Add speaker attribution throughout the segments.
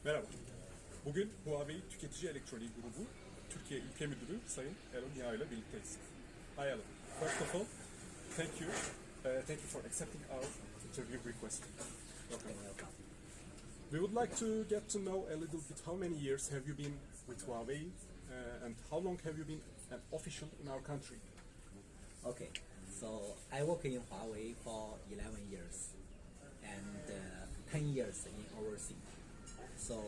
Speaker 1: Merhaba. Bugün HUAWEI Tüketici Elektroniği grubu Türkiye Ülke Müdürü Sayın Erol ile birlikteyiz. Hi Erol. First of all, thank you for accepting our interview request. Welcome. We would like to get to know a little bit how many years have you been with HUAWEI and how long have you been an official in our country?
Speaker 2: Okay, so I work in HUAWEI for 11 years and 10 years in overseas. So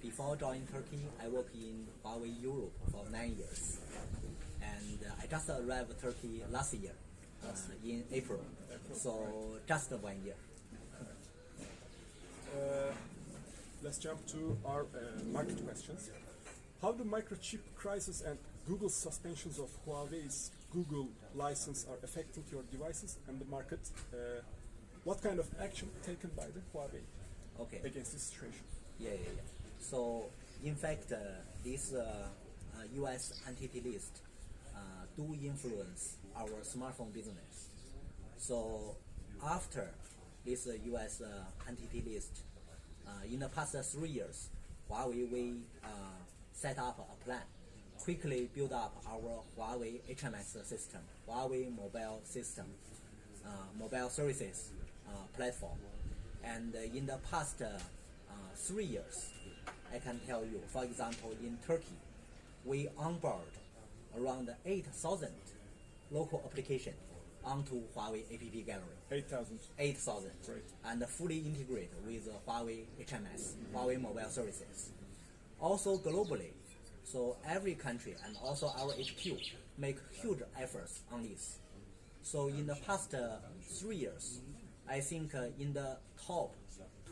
Speaker 2: before joining Turkey, I worked in HUAWEI Europe for 9 years. And I just arrived Turkey last year in April. So just 1 year.
Speaker 1: Let's jump to our market questions. How do microchip crisis and Google's suspensions of Huawei's Google license are affecting your devices and the market? What kind of action taken by the Huawei against this situation?
Speaker 2: Yeah. So in fact, this U.S. entity list do influence our smartphone business. So after this U.S. entity list, in the past 3 years, Huawei we set up a plan, quickly build up our Huawei HMS system, Huawei mobile system, mobile services platform. And in the past 3 years, I can tell you, for example, in Turkey, we onboard around 8,000 local applications onto Huawei App Gallery.
Speaker 1: 8,000.
Speaker 2: 8,000.
Speaker 1: Right.
Speaker 2: And fully integrate with Huawei HMS, Huawei mobile services. Also globally, so every country and also our HQ make huge efforts on this. So in the past 3 years, I think in the top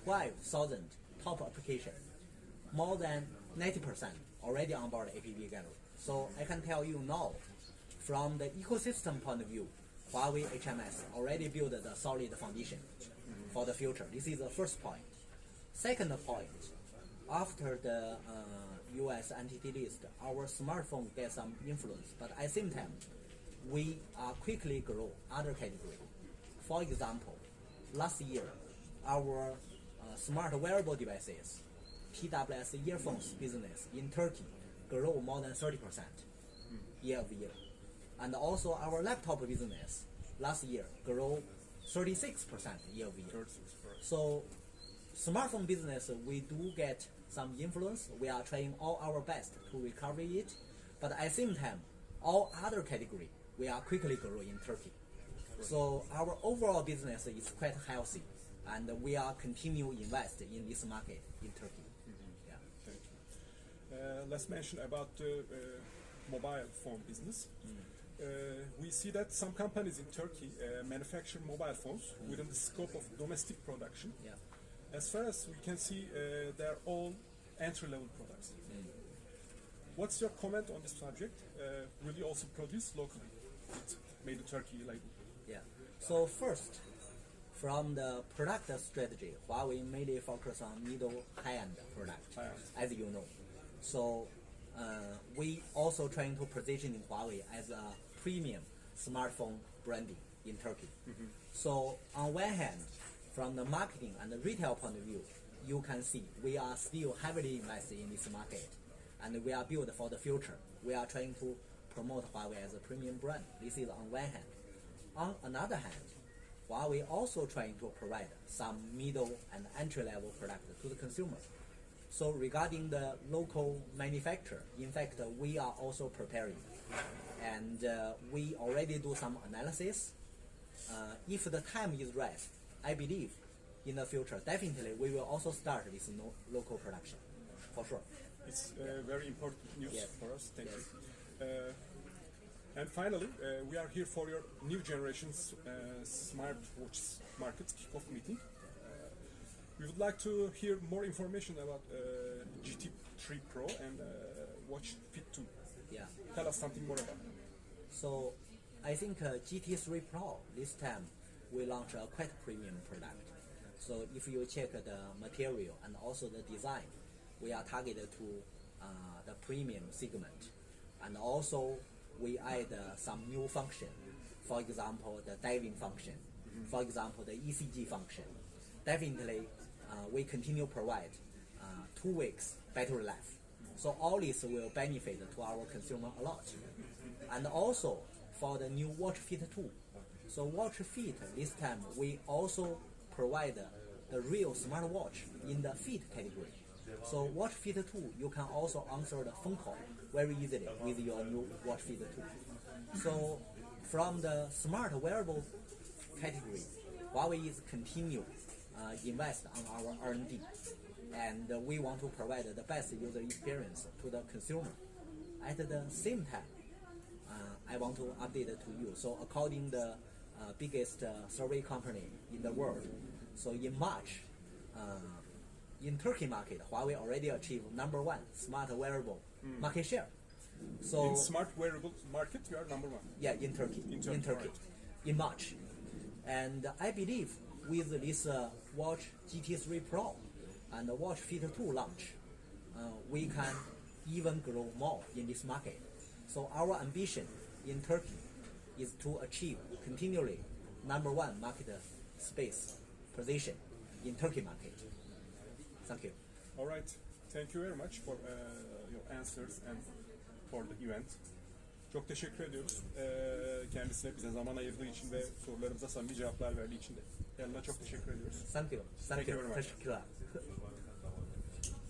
Speaker 2: 12,000 top applications, more than 90% already on board App Gallery. So I can tell you now, from the ecosystem point of view, Huawei HMS already built the solid foundation for the future. This is the first point. Second point, after the US entity list, our smartphone gets some influence, but at the same time, we are quickly grow other categories. For example, last year, our smart wearable devices, TWS earphones business in Turkey grew more than 30% year-over-year. And also our laptop business last year grew 36% year-over-year. So smartphone business, we do get some influence. We are trying all our best to recover it. But at the same time, all other category, we are quickly growing in Turkey. So our overall business is quite healthy. And we are continue invest in this market in Turkey. Yeah.
Speaker 1: Thank you. Let's mention about the mobile phone business. We see that some companies in Turkey manufacture mobile phones within the scope of domestic production.
Speaker 2: Yeah.
Speaker 1: As far as we can see, they're all entry-level products. What's your comment on this subject? Will you also produce locally with Made in Turkey label?
Speaker 2: Yeah. So first, from the product strategy, Huawei mainly focus on middle high-end product, as you know. So we also trying to position Huawei as a premium smartphone branding in Turkey. So on one hand, from the marketing and the retail point of view, you can see we are still heavily invested in this market, and we are built for the future. We are trying to promote Huawei as a premium brand. This is on one hand. On another hand, Huawei also trying to provide some middle and entry-level product to the consumer. So regarding the local manufacturer, in fact, we are also preparing. And we already do some analysis. If the time is right, I believe in the future, definitely we will also start this local production, for sure.
Speaker 1: It's very important news for us. Thank you. And finally, we are here for your new generation's smartwatch market kickoff meeting. We would like to hear more information about GT3 Pro and Watch Fit 2.
Speaker 2: Yeah.
Speaker 1: Tell us something more about it.
Speaker 2: So I think GT3 Pro, this time, we launch a quite premium product. So if you check the material and also the design, we are targeted to the premium segment. And also we add some new function. For example, the diving function. For example, the ECG function. Definitely, we continue provide 2 weeks battery life. So all this will benefit to our consumer a lot. And also for the new Watch Fit 2. So Watch Fit, this time we also provide the real smartwatch in the Fit category. So Watch Fit 2, you can also answer the phone call very easily with your new Watch Fit 2. So from the smart wearable category, Huawei is continue invest on our R&D, and we want to provide the best user experience to the consumer. At the same time, I want to update to you. So according the biggest survey company in the world, so in March, in Turkey market, Huawei already achieved #1 smart wearable market share. So
Speaker 1: In smart wearable market, you are number 1.
Speaker 2: yeah, in Turkey,
Speaker 1: Right.
Speaker 2: in March, and I believe with this Watch GT3 Pro and the Watch Fit 2 launch, we can even grow more in this market. So our ambition in Turkey is to achieve continually #1 market space position in Turkey market. Thank you.
Speaker 1: All right. Thank you very much for your answers and for the event. Çok teşekkür ediyoruz. Kendisine bize zaman ayırdığı için ve sorularımıza samimi cevaplar verdiği için de. Yanına çok teşekkür ediyoruz.
Speaker 2: Thank you.
Speaker 1: Thank you very much.
Speaker 2: Teşekkürler.